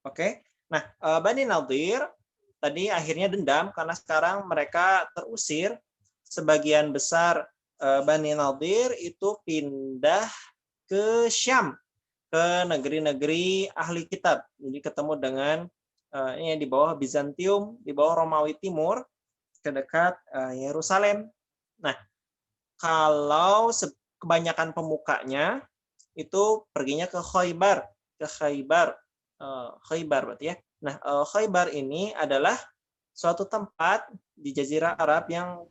Oke. Nah, Bani Nadir tadi akhirnya dendam karena sekarang mereka terusir. Sebagian besar Bani Nadir itu pindah ke Syam, ke negeri-negeri ahli kitab. Jadi ketemu dengan ini di bawah Bizantium, di bawah Romawi Timur, ke dekat Yerusalem. Nah, kalau kebanyakan pemukanya itu perginya ke Khaybar, ke Khaybar, Khaybar berarti ya. Nah, Khaybar ini adalah suatu tempat di Jazirah Arab yang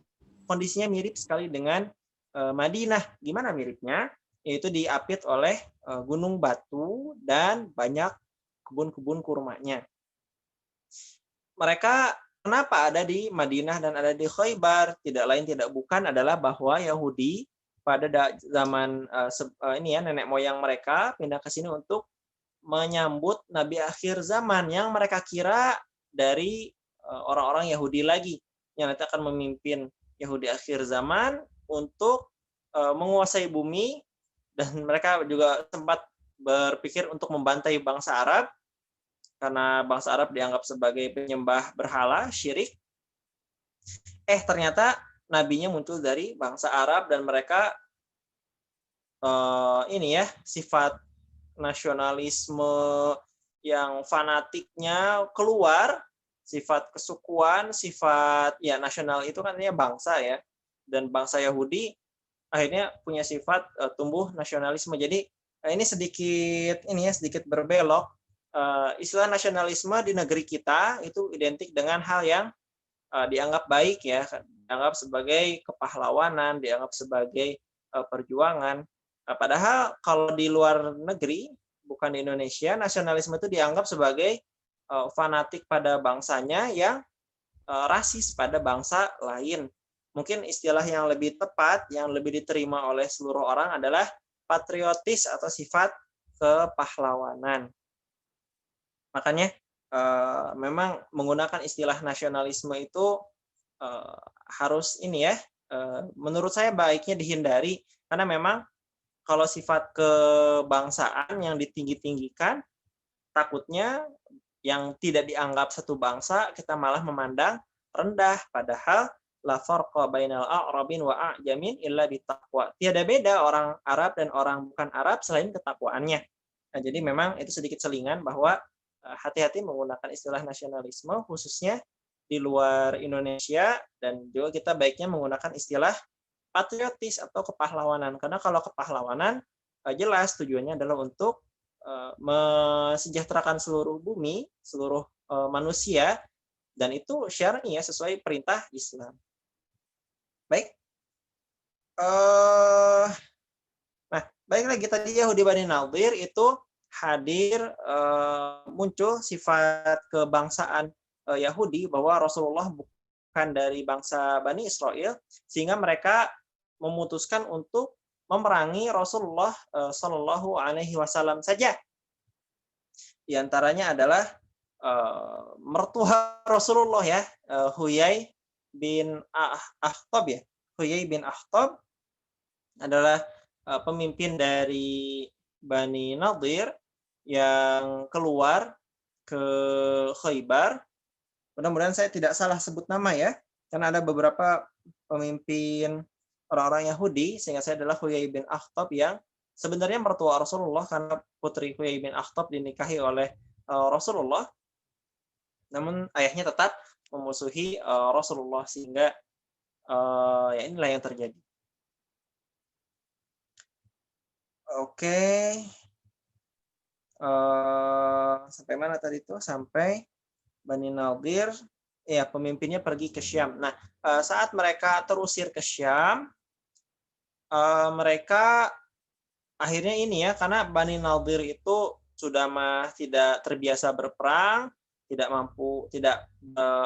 kondisinya mirip sekali dengan Madinah. Gimana miripnya? Yaitu diapit oleh gunung batu dan banyak kebun-kebun kurmanya. Mereka kenapa ada di Madinah dan ada di Khaybar? Tidak lain tidak bukan adalah bahwa Yahudi pada zaman ini ya nenek moyang mereka pindah ke sini untuk menyambut nabi akhir zaman yang mereka kira dari orang-orang Yahudi lagi yang nanti akan memimpin Yahudi akhir zaman untuk menguasai bumi, dan mereka juga sempat berpikir untuk membantai bangsa Arab karena bangsa Arab dianggap sebagai penyembah berhala, syirik. Ternyata nabinya muncul dari bangsa Arab dan mereka ini ya sifat nasionalisme yang fanatiknya keluar, sifat kesukuan, sifat ya nasional itu kan artinya bangsa ya, dan bangsa Yahudi akhirnya punya sifat tumbuh nasionalisme. Jadi ini sedikit berbelok. Istilah nasionalisme di negeri kita itu identik dengan hal yang dianggap baik ya, dianggap sebagai kepahlawanan, dianggap sebagai perjuangan. Padahal kalau di luar negeri, bukan di Indonesia, nasionalisme itu dianggap sebagai fanatik pada bangsanya yang rasis pada bangsa lain. Mungkin istilah yang lebih tepat, yang lebih diterima oleh seluruh orang adalah patriotis atau sifat kepahlawanan. Makanya memang menggunakan istilah nasionalisme itu harus ini ya, menurut saya baiknya dihindari, karena memang kalau sifat kebangsaan yang ditinggi-tinggikan, takutnya yang tidak dianggap satu bangsa kita malah memandang rendah, padahal la farqa bainal a'rabin wa a'jamin illa bittaqwa. Tiada beda orang Arab dan orang bukan Arab selain ketakwaannya. Nah, jadi memang itu sedikit selingan bahwa hati-hati menggunakan istilah nasionalisme khususnya di luar Indonesia, dan juga kita baiknya menggunakan istilah patriotis atau kepahlawanan, karena kalau kepahlawanan jelas tujuannya adalah untuk mesejahterakan seluruh bumi, seluruh manusia, dan itu syar'i ya, sesuai perintah Islam. Baik, nah baik lagi tadi Yahudi Bani Nadir itu hadir, muncul sifat kebangsaan Yahudi bahwa Rasulullah bukan dari bangsa Bani Israel, sehingga mereka memutuskan untuk memerangi Rasulullah Shallallahu Alaihi Wasallam saja. Di antaranya adalah mertua Rasulullah ya, Huyai bin Akhtab ya. Huyai bin Akhtab adalah pemimpin dari Bani Nadir yang keluar ke Khaybar. Mudah-mudahan saya tidak salah sebut nama ya, karena ada beberapa pemimpin orang-orang Yahudi, sehingga saya adalah Huyai bin Akhtab yang sebenarnya mertua Rasulullah, karena putri Huyai bin Akhtab dinikahi oleh Rasulullah, namun ayahnya tetap memusuhi Rasulullah, sehingga ya inilah yang terjadi. Oke. Sampai mana tadi itu? Sampai Bani Nadir, ya pemimpinnya pergi ke Syam. Nah, saat mereka terusir ke Syam, mereka akhirnya ini ya, karena Bani Nadir itu sudah tidak terbiasa berperang, tidak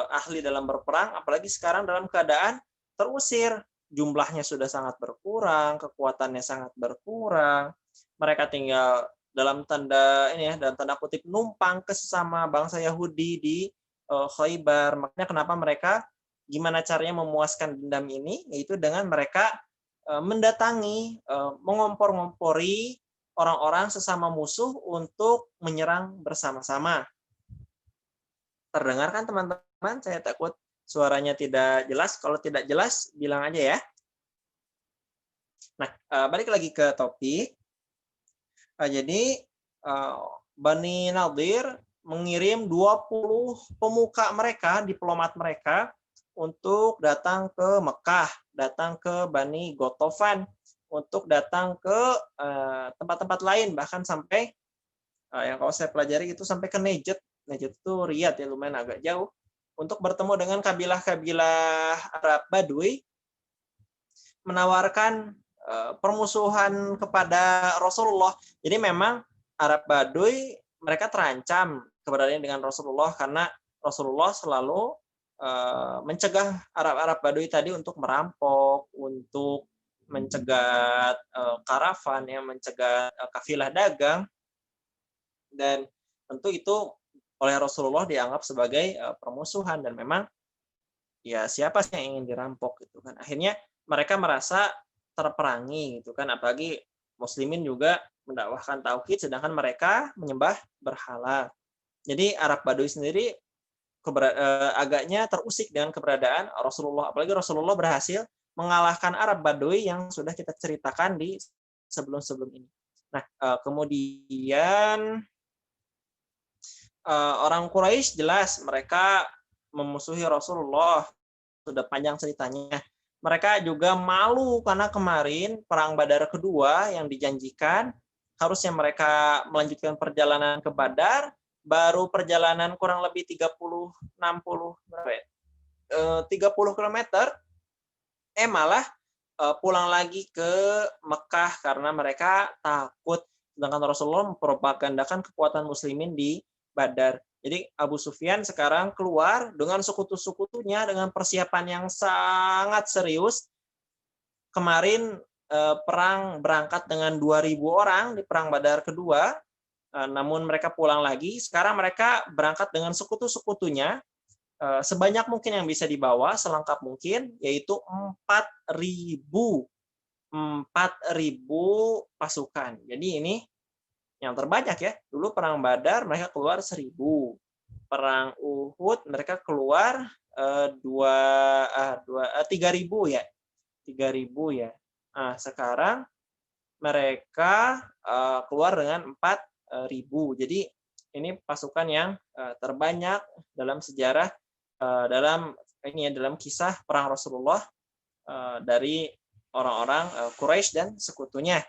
ahli dalam berperang, apalagi sekarang dalam keadaan terusir, jumlahnya sudah sangat berkurang, kekuatannya sangat berkurang. Mereka tinggal dalam tanda kutip numpang ke sesama bangsa Yahudi di Khaybar. Makanya kenapa mereka gimana caranya memuaskan dendam ini, yaitu dengan mereka mendatangi, mengompor-ngompori orang-orang sesama musuh untuk menyerang bersama-sama. Terdengar kan teman-teman? Saya takut suaranya tidak jelas. Kalau tidak jelas, bilang aja ya. Nah, balik lagi ke topik. Jadi, Bani Nadir mengirim 20 pemuka mereka, diplomat mereka, untuk datang ke Mekah, datang ke Bani Gotofan, untuk datang ke tempat-tempat lain, bahkan sampai yang kalau saya pelajari itu sampai ke Najd. Najd itu Riyadh ya, lumayan agak jauh, untuk bertemu dengan kabilah-kabilah Arab Badui, menawarkan permusuhan kepada Rasulullah. Jadi memang Arab Badui mereka terancam keberadaannya dengan Rasulullah karena Rasulullah selalu mencegah Arab-Arab Badui tadi untuk merampok, untuk mencegat karavan, ya, mencegat kafilah dagang, dan tentu itu oleh Rasulullah dianggap sebagai permusuhan, dan memang ya siapa sih yang ingin dirampok gitu kan. Akhirnya mereka merasa terperangi gitu kan, apalagi muslimin juga mendakwahkan tauhid sedangkan mereka menyembah berhala. Jadi Arab Badui sendiri agaknya terusik dengan keberadaan Rasulullah, apalagi Rasulullah berhasil mengalahkan Arab Badui yang sudah kita ceritakan di sebelum-sebelum ini. Nah, kemudian orang Quraisy jelas mereka memusuhi Rasulullah, sudah panjang ceritanya. Mereka juga malu karena kemarin perang Badar kedua yang dijanjikan harusnya mereka melanjutkan perjalanan ke Badar, baru perjalanan kurang lebih 30 km, malah pulang lagi ke Mekah karena mereka takut, sedangkan Rasulullah mempropagandakan kekuatan muslimin di Badar. Jadi Abu Sufyan sekarang keluar dengan sekutu-sekutunya dengan persiapan yang sangat serius. Kemarin perang berangkat dengan 2.000 orang di perang Badar kedua, namun mereka pulang lagi. Sekarang mereka berangkat dengan sekutu-sekutunya, sebanyak mungkin yang bisa dibawa, selengkap mungkin, yaitu 4.000 pasukan. Jadi ini yang terbanyak ya. Dulu perang Badar mereka keluar 1.000. Perang Uhud mereka keluar 3.000 ya. 3.000 ya. Nah, sekarang mereka keluar dengan 4.000. Jadi ini pasukan yang terbanyak dalam sejarah, dalam kisah perang Rasulullah dari orang-orang Quraisy dan sekutunya.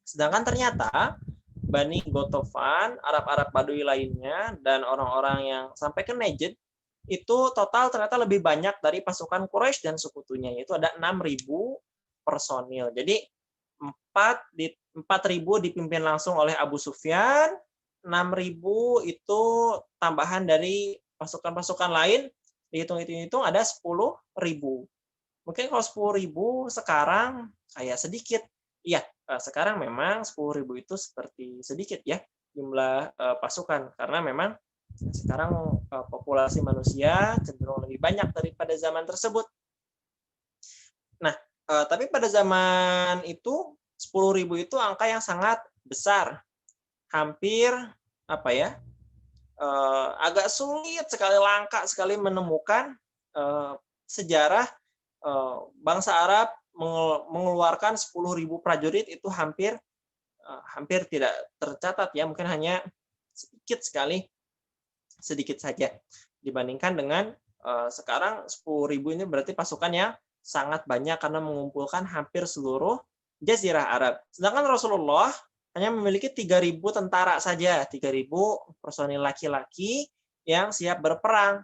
Sedangkan ternyata Bani Gotofan, Arab-Arab Badui lainnya, dan orang-orang yang sampai ke Najd, itu total ternyata lebih banyak dari pasukan Quraisy dan sekutunya, yaitu ada 6.000 personil. Jadi 4.000 dipimpin langsung oleh Abu Sufyan, 6.000 itu tambahan dari pasukan-pasukan lain, dihitung-hitung ada 10.000. Mungkin kalau 10.000 sekarang kayak sedikit. Iya, sekarang memang 10.000 itu seperti sedikit ya jumlah pasukan, karena memang sekarang populasi manusia cenderung lebih banyak daripada zaman tersebut. Nah, tapi pada zaman itu 10.000 itu angka yang sangat besar, hampir agak sulit sekali, langka sekali menemukan sejarah bangsa Arab mengeluarkan 10.000 prajurit. Itu hampir tidak tercatat ya, mungkin hanya sedikit saja dibandingkan dengan sekarang 10.000 ini berarti pasukan yang sangat banyak karena mengumpulkan hampir seluruh Jazirah Arab. Sedangkan Rasulullah hanya memiliki 3.000 tentara saja, 3.000 personil laki-laki yang siap berperang.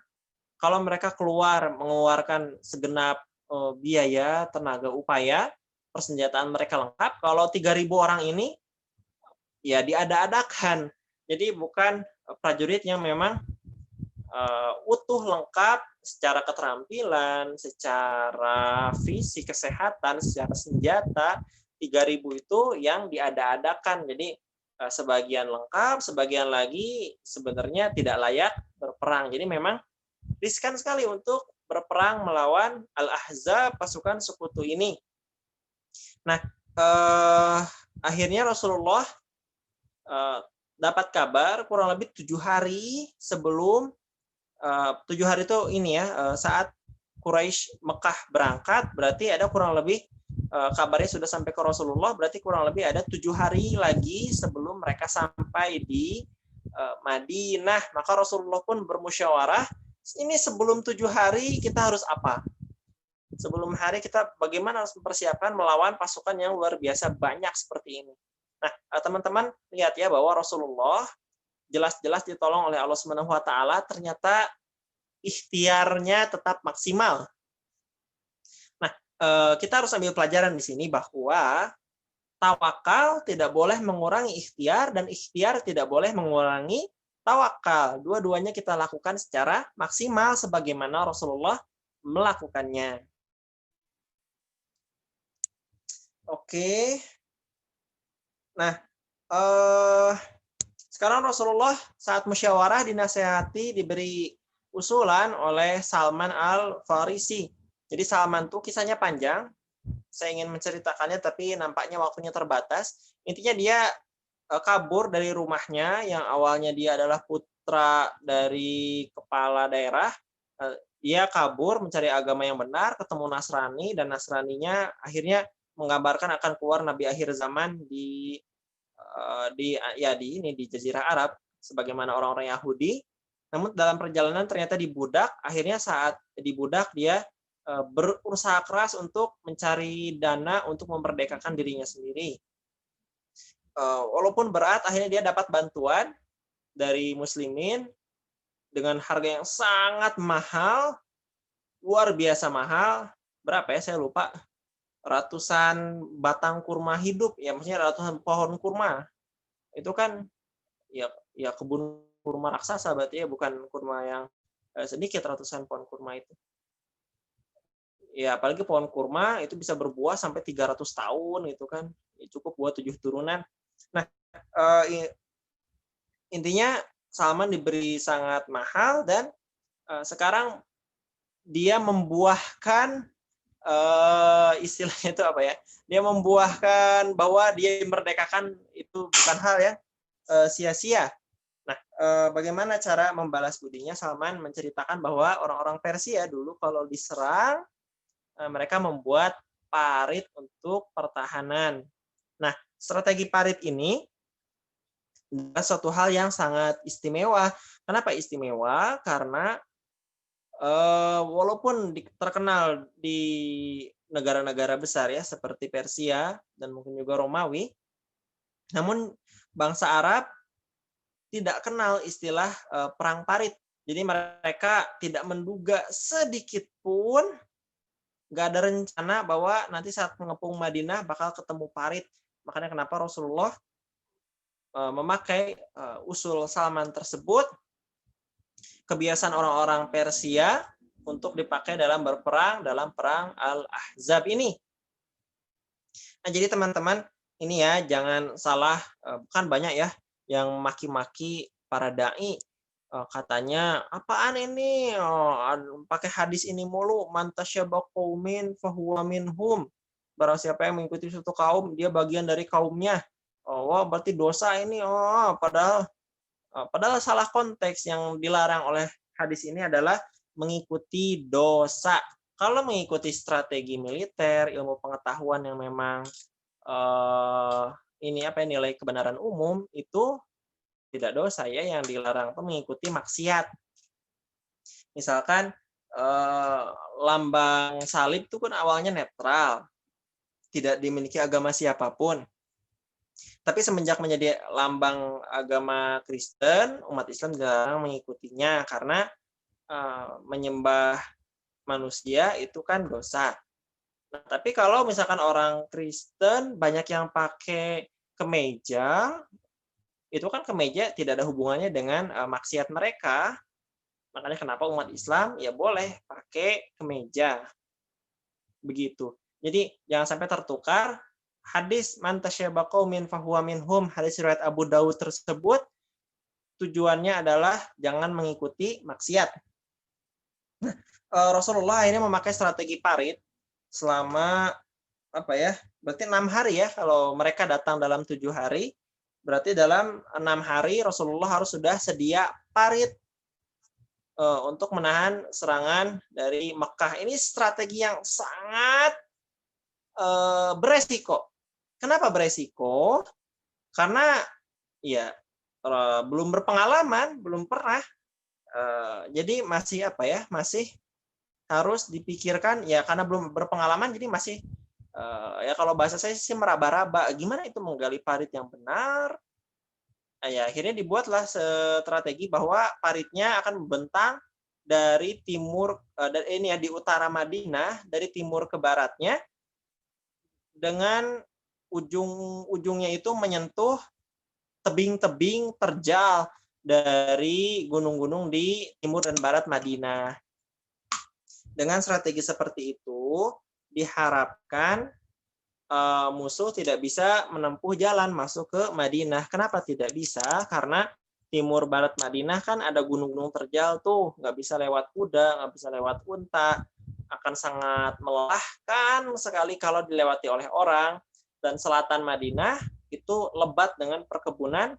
Kalau mereka mengeluarkan segenap biaya, tenaga, upaya, persenjataan mereka lengkap, kalau 3.000 orang ini ya diada-adakan. Jadi bukan prajurit yang memang utuh, lengkap secara keterampilan, secara fisik, kesehatan, secara senjata. 3.000 itu yang diada-adakan. Jadi sebagian lengkap, sebagian lagi sebenarnya tidak layak berperang. Jadi memang riskan sekali untuk berperang melawan Al-Ahzab, pasukan sekutu ini. Nah, akhirnya Rasulullah dapat kabar kurang lebih 7 hari sebelum 7 hari itu ini ya, saat Quraisy Mekah berangkat, berarti ada kurang lebih kabarnya sudah sampai ke Rasulullah, berarti kurang lebih ada 7 hari lagi sebelum mereka sampai di Madinah. Maka Rasulullah pun bermusyawarah, ini sebelum 7 hari kita harus apa? Sebelum hari kita bagaimana harus mempersiapkan melawan pasukan yang luar biasa banyak seperti ini. Nah, teman-teman lihat ya bahwa Rasulullah jelas-jelas ditolong oleh Allah Subhanahu wa taala, ternyata ikhtiarnya tetap maksimal. Nah, kita harus ambil pelajaran di sini bahwa tawakal tidak boleh mengurangi ikhtiar dan ikhtiar tidak boleh mengurangi tawakal. Dua-duanya kita lakukan secara maksimal sebagaimana Rasulullah melakukannya. Oke. Nah, sekarang Rasulullah saat musyawarah dinasehati, diberi usulan oleh Salman Al-Farisi. Jadi Salman tuh kisahnya panjang. Saya ingin menceritakannya tapi nampaknya waktunya terbatas. Intinya dia kabur dari rumahnya yang awalnya dia adalah putra dari kepala daerah. Dia kabur mencari agama yang benar, ketemu Nasrani dan Nasraninya akhirnya menggambarkan akan keluar nabi akhir zaman di Jazirah Arab sebagaimana orang-orang Yahudi. Namun dalam perjalanan ternyata dibudak, akhirnya saat dibudak dia berusaha keras untuk mencari dana untuk memerdekakan dirinya sendiri. Walaupun berat, akhirnya dia dapat bantuan dari muslimin dengan harga yang sangat mahal, luar biasa mahal. Berapa ya, saya lupa. Ratusan batang kurma hidup, ya maksudnya ratusan pohon kurma. Itu kan ya kebun kurma raksasa berarti ya, bukan kurma yang sedikit, ratusan pohon kurma itu. Ya apalagi pohon kurma itu bisa berbuah sampai 300 tahun itu kan. Ya, cukup buat 7 turunan. Nah, intinya Salman diberi sangat mahal dan sekarang dia membuahkan istilahnya itu apa ya? Dia membuahkan bahwa dia merdekakan itu bukan hal yang sia-sia. Nah, bagaimana cara membalas budinya? Salman menceritakan bahwa orang-orang Persia dulu kalau diserang, mereka membuat parit untuk pertahanan. Nah, strategi parit ini adalah suatu hal yang sangat istimewa. Kenapa istimewa? Karena walaupun terkenal di negara-negara besar ya seperti Persia dan mungkin juga Romawi, namun bangsa Arab tidak kenal istilah perang parit. Jadi mereka tidak menduga sedikit pun, nggak ada rencana bahwa nanti saat mengepung Madinah bakal ketemu parit. Makanya kenapa Rasulullah memakai usul Salman tersebut, kebiasaan orang-orang Persia untuk dipakai dalam berperang dalam perang Al-Ahzab ini. Nah, jadi teman-teman, ini ya jangan salah, kan banyak ya yang maki-maki para dai, katanya apaan ini, pakai hadis ini mulu, man tasyabbaha qaumin fahuwa minhum. Barang siapa yang mengikuti suatu kaum, dia bagian dari kaumnya. Oh, berarti dosa ini. Padahal salah konteks. Yang dilarang oleh hadis ini adalah mengikuti dosa. Kalau mengikuti strategi militer, ilmu pengetahuan yang memang nilai kebenaran umum, itu tidak dosa ya. Yang dilarang itu mengikuti maksiat. Misalkan lambang salib itu kan awalnya netral, tidak dimiliki agama siapapun. Tapi semenjak menjadi lambang agama Kristen, umat Islam jarang mengikutinya karena menyembah manusia itu kan dosa. Nah, tapi kalau misalkan orang Kristen banyak yang pakai kemeja, itu kan kemeja tidak ada hubungannya dengan maksiat mereka. Makanya kenapa umat Islam ya boleh pakai kemeja. Begitu. Jadi jangan sampai tertukar. Hadis man tasyabbaha qaumin fahuwa minhum, hadis riwayat Abu Daud tersebut tujuannya adalah jangan mengikuti maksiat. Rasulullah ini memakai strategi parit selama berarti 6 hari ya. Kalau mereka datang dalam 7 hari, berarti dalam 6 hari Rasulullah harus sudah sedia parit. untuk menahan serangan dari Mekah. Ini strategi yang sangat beresiko. Kenapa beresiko? Karena ya belum berpengalaman, belum pernah. Jadi masih masih harus dipikirkan ya, karena belum berpengalaman, jadi masih ya kalau bahasa saya sih meraba-raba gimana itu menggali parit yang benar. Ya akhirnya dibuatlah strategi bahwa paritnya akan membentang dari timur dan ini ya di utara Madinah, dari timur ke baratnya, dengan ujung-ujungnya itu menyentuh tebing-tebing terjal dari gunung-gunung di timur dan barat Madinah. Dengan strategi seperti itu diharapkan musuh tidak bisa menempuh jalan masuk ke Madinah. Kenapa tidak bisa? Karena timur barat Madinah kan ada gunung-gunung terjal tuh, nggak bisa lewat kuda, nggak bisa lewat unta, akan sangat melelahkan sekali kalau dilewati oleh orang. Dan selatan Madinah itu lebat dengan perkebunan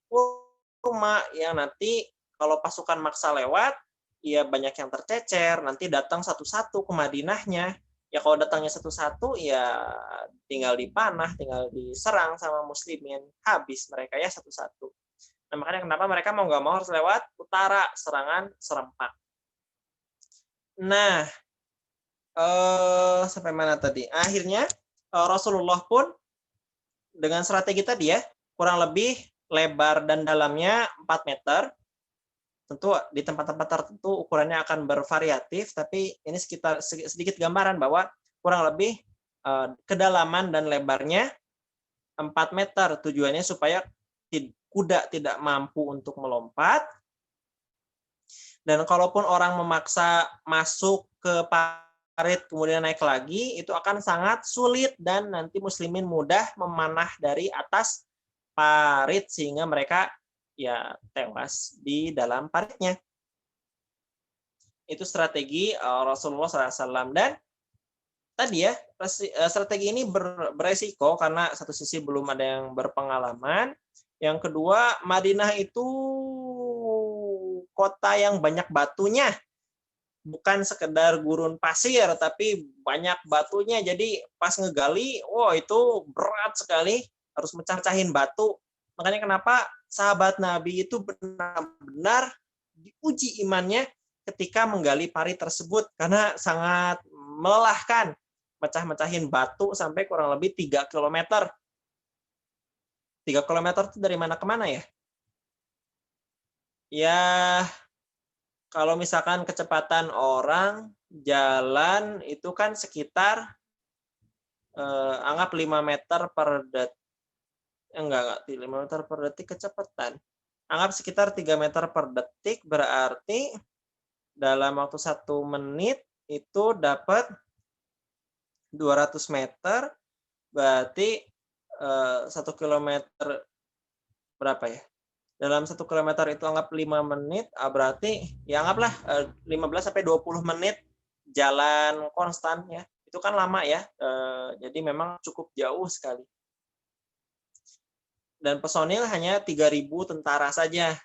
kurma yang nanti kalau pasukan maksa lewat, ya banyak yang tercecer, nanti datang satu-satu ke Madinahnya. Ya kalau datangnya satu-satu ya tinggal dipanah, tinggal diserang sama muslimin, habis mereka ya satu-satu. Nah, makanya kenapa mereka mau nggak mau harus lewat utara, serangan serempak. Nah, sampai mana tadi? Akhirnya Rasulullah pun dengan strategi tadi ya, kurang lebih lebar dan dalamnya 4 meter. Tentu di tempat-tempat tertentu ukurannya akan bervariatif, tapi ini sedikit gambaran bahwa kurang lebih kedalaman dan lebarnya 4 meter. Tujuannya supaya kuda tidak mampu untuk melompat. Dan kalaupun orang memaksa masuk ke parit kemudian naik lagi, itu akan sangat sulit dan nanti muslimin mudah memanah dari atas parit sehingga mereka ya tewas di dalam paritnya. Itu strategi Rasulullah SAW. Dan tadi ya, strategi ini beresiko karena satu sisi belum ada yang berpengalaman. Yang kedua, Madinah itu kota yang banyak batunya. Bukan sekedar gurun pasir, tapi banyak batunya. Jadi pas ngegali, itu berat sekali. Harus mecah-mecahin batu. Makanya kenapa sahabat Nabi itu benar-benar diuji imannya ketika menggali parit tersebut. Karena sangat melelahkan. Mecah-mecahin batu sampai kurang lebih 3 km. 3 km itu dari mana ke mana ya? Ya, kalau misalkan kecepatan orang jalan itu kan sekitar anggap 5 meter per detik. Enggak, 5 meter per detik kecepatan. Anggap sekitar 3 meter per detik, berarti dalam waktu 1 menit itu dapat 200 meter, berarti 1 kilometer berapa ya? Dalam 1 kilometer itu anggap 5 menit, berarti ya anggaplah 15-20 menit jalan konstan ya. Itu kan lama ya, jadi memang cukup jauh sekali. Dan personil hanya 3.000 tentara saja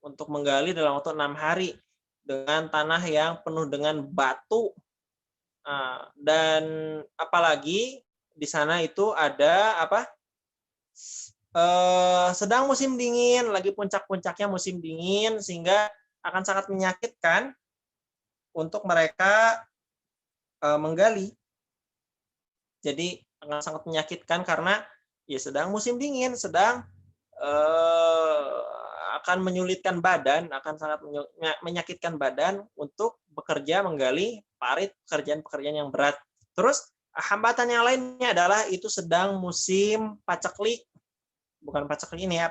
untuk menggali dalam waktu 6 hari dengan tanah yang penuh dengan batu. Dan apalagi di sana itu ada sedang musim dingin, lagi puncak-puncaknya musim dingin, sehingga akan sangat menyakitkan untuk mereka menggali. Jadi akan sangat menyakitkan karena ya sedang musim dingin, sedang akan menyulitkan badan, akan sangat menyakitkan badan untuk bekerja menggali parit, pekerjaan-pekerjaan yang berat. Terus hambatan yang lainnya adalah itu sedang musim paceklik. Bukan paceklik ini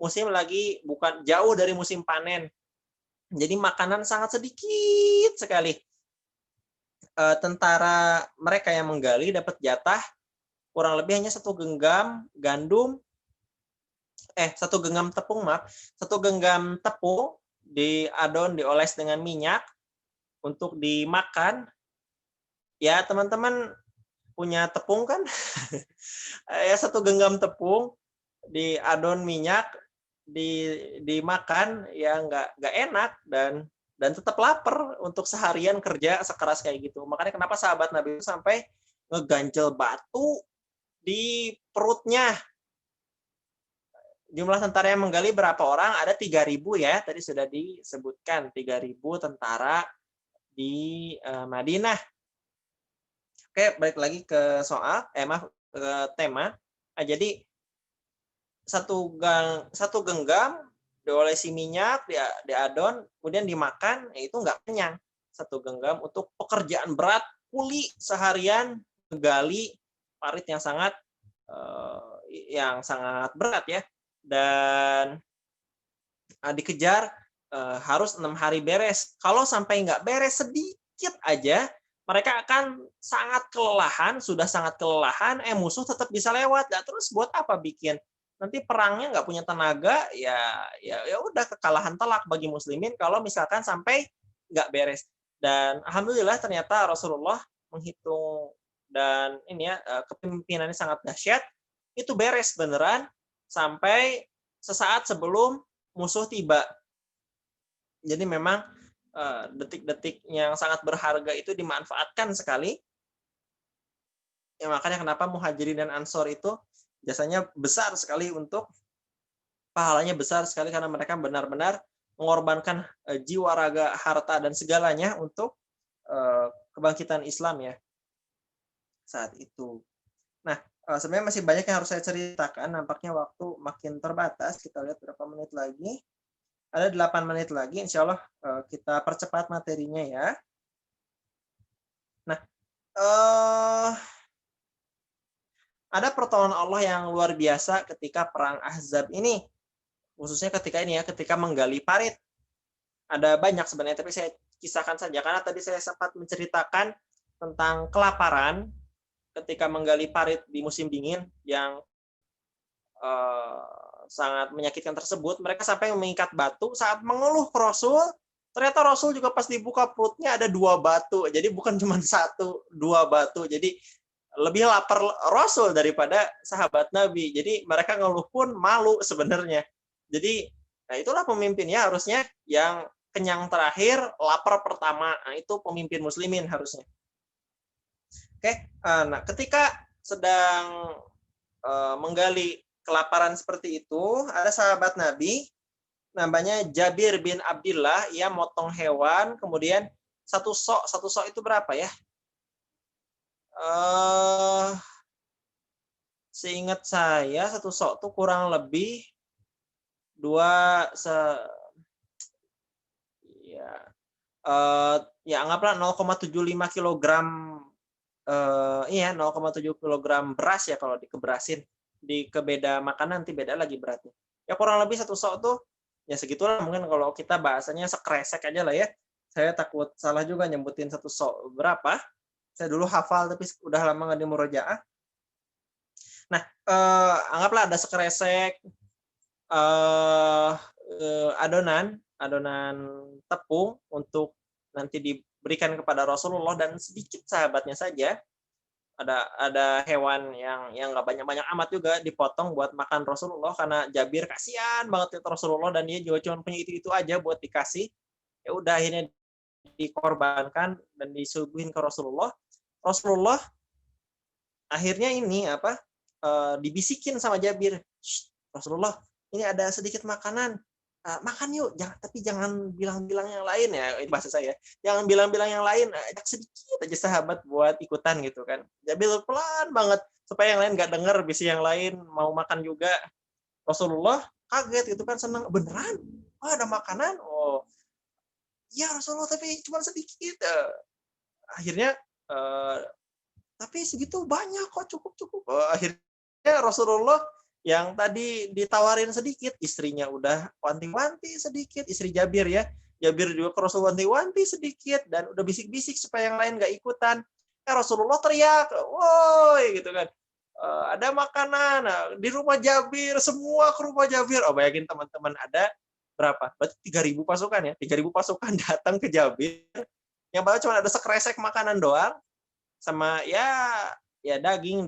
musim lagi bukan jauh dari musim panen. Jadi makanan sangat sedikit sekali. Tentara mereka yang menggali dapat jatah kurang lebih hanya 1 genggam gandum, 1 genggam tepung, 1 genggam tepung diadon, dioles dengan minyak untuk dimakan. Ya, teman-teman punya tepung kan? Ya, 1 genggam tepung diadon minyak, dimakan ya nggak enak dan dan tetap lapar untuk seharian kerja sekeras kayak gitu. Makanya kenapa sahabat Nabi itu sampai ngeganjel batu di perutnya. Jumlah tentara yang menggali berapa orang? Ada 3.000 ya, tadi sudah disebutkan 3.000 tentara di Madinah. Oke, balik lagi ke soal, ke tema. Jadi satu genggam diolesi minyak, diadon, kemudian dimakan, itu nggak kenyang. Satu genggam untuk pekerjaan berat, kuli seharian menggali parit yang sangat berat ya, dan dikejar harus 6 hari beres. Kalau sampai nggak beres sedikit aja, mereka akan sudah sangat kelelahan, musuh tetap bisa lewat. Nah, terus buat apa bikin? Nanti perangnya nggak punya tenaga, ya udah kekalahan telak bagi muslimin kalau misalkan sampai nggak beres. Dan alhamdulillah ternyata Rasulullah menghitung, dan ini ya, kepemimpinannya sangat dahsyat, itu beres beneran sampai sesaat sebelum musuh tiba. Jadi memang detik-detik yang sangat berharga itu dimanfaatkan sekali. Ya, makanya kenapa Muhajirin dan Ansor itu jasanya besar sekali, untuk pahalanya besar sekali, karena mereka benar-benar mengorbankan jiwa, raga, harta, dan segalanya untuk kebangkitan Islam ya saat itu. Nah, sebenarnya masih banyak yang harus saya ceritakan, nampaknya waktu makin terbatas. Kita lihat berapa menit lagi. Ada 8 menit lagi, insya Allah kita percepat materinya ya. Nah, ada pertolongan Allah yang luar biasa ketika perang Ahzab ini, khususnya ketika menggali parit. Ada banyak sebenarnya, tapi saya kisahkan saja karena tadi saya sempat menceritakan tentang kelaparan ketika menggali parit di musim dingin yang sangat menyakitkan tersebut. Mereka sampai mengikat batu saat mengeluh ke Rasul. Ternyata Rasul juga pas dibuka perutnya ada 2 batu. Jadi bukan cuma 1, 2 batu. Jadi lebih lapar Rasul daripada sahabat Nabi. Jadi mereka ngeluh pun malu sebenarnya. Jadi nah itulah pemimpinnya harusnya, yang kenyang terakhir, lapar pertama. Nah, itu pemimpin muslimin harusnya. Oke, nah ketika sedang menggali kelaparan seperti itu, ada sahabat Nabi namanya Jabir bin Abdillah, ia motong hewan, kemudian satu sok itu berapa ya? Seingat saya satu sok itu kurang lebih ya anggaplah 0,75 kilogram, 0,7 kilogram beras ya, kalau dikeberasin ke beda makanan nanti beda lagi beratnya. Ya kurang lebih satu sok tuh ya segitulah, mungkin kalau kita bahasanya sekresek aja lah ya. Saya takut salah juga nyebutin satu sok berapa. Saya dulu hafal tapi udah lama nggak di murojaah. Nah, anggaplah ada sekresek adonan tepung untuk nanti diberikan kepada Rasulullah dan sedikit sahabatnya saja. Ada hewan yang nggak banyak amat juga dipotong buat makan Rasulullah, karena Jabir kasihan banget itu Rasulullah, dan dia juga cuma punya itu aja buat dikasih. Ya udah akhirnya dikorbankan dan disuguhin ke Rasulullah. Rasulullah akhirnya ini dibisikin sama Jabir, Rasulullah, ini ada sedikit makanan, makan yuk, tapi jangan bilang-bilang yang lain ya, itu bahasa saya, jangan bilang-bilang yang lain, ajak sedikit aja sahabat buat ikutan gitu kan. Jabir pelan banget supaya yang lain nggak dengar, bisi yang lain mau makan juga. Rasulullah kaget gitu kan, senang, beneran? Oh, ada makanan? Oh ya Rasulullah, tapi cuma sedikit. Akhirnya tapi segitu banyak kok, cukup. Akhirnya Rasulullah yang tadi ditawarin sedikit, istrinya udah wanti-wanti sedikit, istri Jabir ya. Jabir juga ke Rasul wanti-wanti sedikit, dan udah bisik-bisik supaya yang lain nggak ikutan. Rasulullah teriak, woi gitu kan. Ada makanan di rumah Jabir, semua ke rumah Jabir. Oh, bayangin teman-teman, ada berapa? Berarti 3.000 pasukan ya. 3.000 pasukan datang ke Jabir. Yang padahal cuma ada sekresek makanan doang, sama ya daging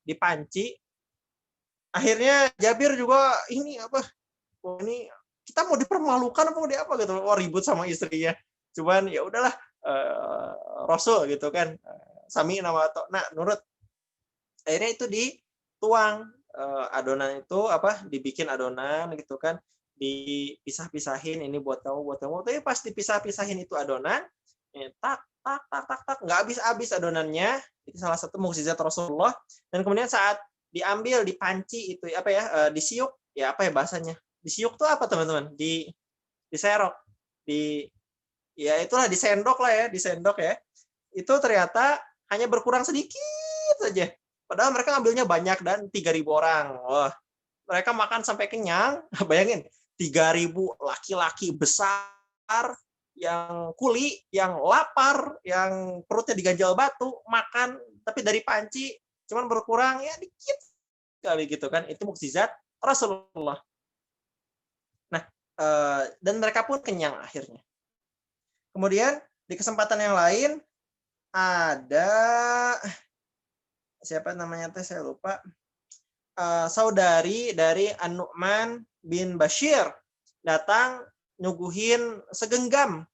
dipanci. Akhirnya Jabir juga ini kita mau dipermalukan apa mau di apa gitu, ribut sama istrinya. Cuman ya udahlah, Rasul gitu kan, sami nama nah nurut. Akhirnya itu dituang, adonan itu dibikin adonan gitu kan, dipisah-pisahin, ini buat kamu, tapi pas dipisah-pisahin itu adonan, tak tak tak tak tak, nggak habis-habis adonannya. Itu salah satu mukjizat Rasulullah. Dan kemudian saat diambil, dipanci itu disiuk, ya apa ya bahasanya? Disiuk tuh apa teman-teman? Diserok, ya itulah disendok lah ya, disendok ya. Itu ternyata hanya berkurang sedikit saja. Padahal mereka ngambilnya banyak dan 3.000 orang. Wah, mereka makan sampai kenyang. Bayangin, 3.000 laki-laki besar yang kuli, yang lapar, yang perutnya diganjal batu, makan tapi dari panci cuman berkurang ya dikit kali gitu kan. Itu mukjizat Rasulullah. Nah, dan mereka pun kenyang akhirnya. Kemudian di kesempatan yang lain ada siapa namanya saya lupa, saudari dari An-Nu'man bin Bashir datang nyuguhin segenggam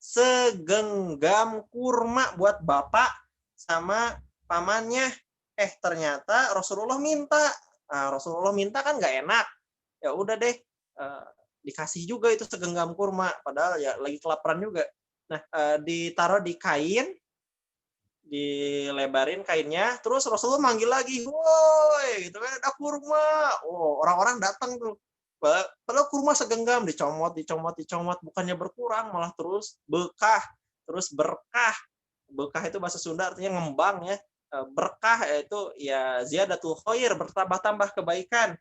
kurma buat bapak sama pamannya. Ternyata Rasulullah minta. Rasulullah minta kan nggak enak. Ya udah deh, dikasih juga itu segenggam kurma, padahal ya lagi kelaparan juga. Nah, ditaruh di kain, dilebarin kainnya, terus Rasulullah manggil lagi, woi, gitu kan, ada kurma. Oh, orang-orang datang tuh. Padahal kurma segenggam, dicomot, bukannya berkurang, malah terus bekah, terus berkah. Bekah itu bahasa Sunda artinya ngembang ya. Berkah yaitu ya ziyadatul khair, bertambah-tambah kebaikan.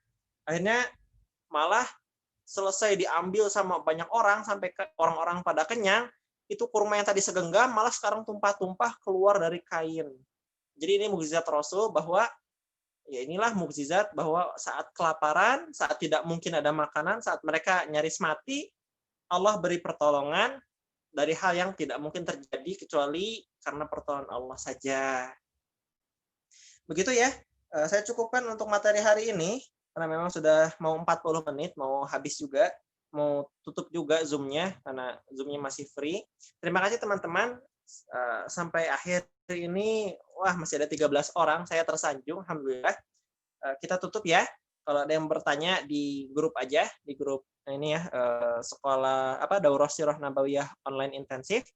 Akhirnya malah selesai diambil sama banyak orang sampai orang-orang pada kenyang. Itu kurma yang tadi segenggam malah sekarang tumpah-tumpah keluar dari kain. Jadi ini mukjizat Rasul bahwa ya inilah mukjizat bahwa saat kelaparan, saat tidak mungkin ada makanan, saat mereka nyaris mati, Allah beri pertolongan dari hal yang tidak mungkin terjadi kecuali karena pertolongan Allah saja. Begitu ya, saya cukupkan untuk materi hari ini karena memang sudah mau 40 menit, mau habis juga. Mau tutup juga Zoom-nya karena Zoom-nya masih free. Terima kasih teman-teman. Sampai akhir ini, wah masih ada 13 orang. Saya tersanjung, alhamdulillah. Kita tutup ya. Kalau ada yang bertanya di grup aja, di grup ini ya, sekolah Daurah Sirah Nabawiyah online intensif.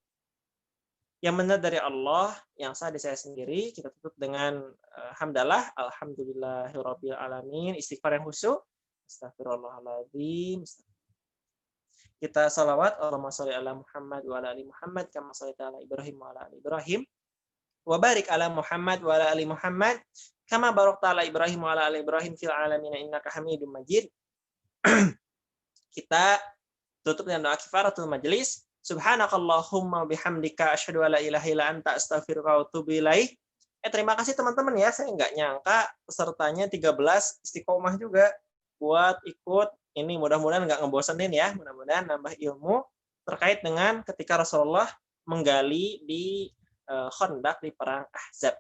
Yang benar dari Allah, yang sah dari saya sendiri. Kita tutup dengan hamdalah, alhamdulillahirabbil alamin, istighfar yang khusyuk. Astagfirullahaladzim. Kita salawat, Allahumma sholli ala Muhammad wa ala ali Muhammad kama shallaita ala Ibrahim wa ala ali Ibrahim. Wa barik ala Muhammad wa ala ali Muhammad kama barakta ala Ibrahim wa ala ali Ibrahim fil alamin innaka Hamidum Majid. Kita tutup dengan doa kifaratul majelis. Subhanakallahumma bihamdika asyhadu an la ilaha illa anta astaghfiruka wa atubu ilaik. Terima kasih teman-teman ya, saya nggak nyangka pesertanya 13 istiqomah juga buat ikut. Ini mudah-mudahan nggak ngebosenin ya, mudah-mudahan nambah ilmu terkait dengan ketika Rasulullah menggali di Khandaq, di perang Ahzab.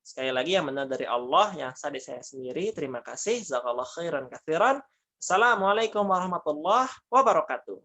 Sekali lagi yang benar dari Allah, yang sah dari saya sendiri. Terima kasih. Jazakallahu khairan katsiran. Assalamualaikum warahmatullahi wabarakatuh.